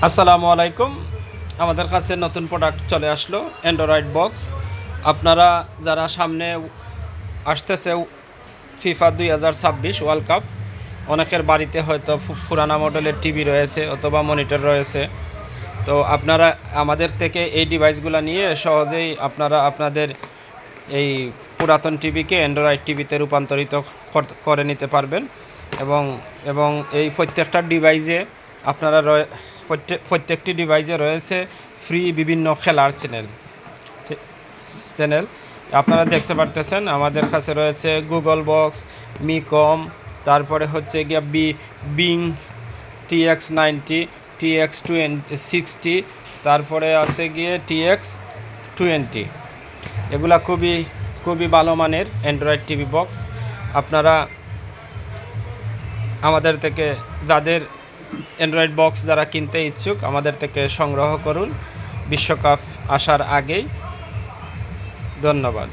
আসসালামু আলাইকুম। আমাদের কাছে নতুন প্রোডাক্ট চলে আসলো, অ্যান্ড্রয়েড বক্স। আপনারা যারা সামনে আসতেছে ফিফা 2026 ওয়ার্ল্ড কাপ, অনেকের বাড়িতে হয়তো পুরানা মডেলের টিভি রয়েছে অথবা মনিটর রয়েছে। তো আপনারা আমাদের থেকে এই ডিভাইসগুলো নিয়ে সহজেই আপনারা আপনাদের এই পুরাতন টিভিকে অ্যান্ড্রয়েড টিভিতে রূপান্তরিত করে নিতে পারবেন। এবং এবং এই প্রত্যেকটা ডিভাইসে আপনারা প্রত্যেকটি ডিভাইসে রয়েছে ফ্রি বিভিন্ন খেলার চ্যানেল আপনারা দেখতে পারতেছেন। আমাদের কাছে রয়েছে গুগল বক্স, মিকম, তারপরে হচ্ছে গিয়া বিং, TX90, TX60, তারপরে আছে গিয়ে TX20। এগুলা খুবই খুবই ভালো মানের অ্যান্ড্রয়েড টিভি বক্স। আপনারা আমাদের থেকে যাদের অ্যান্ড্রয়েড বক্স যারা কিনতে ইচ্ছুক, আমাদের থেকে সংগ্রহ করুন বিশ্বকাপ আসার আগেই। ধন্যবাদ।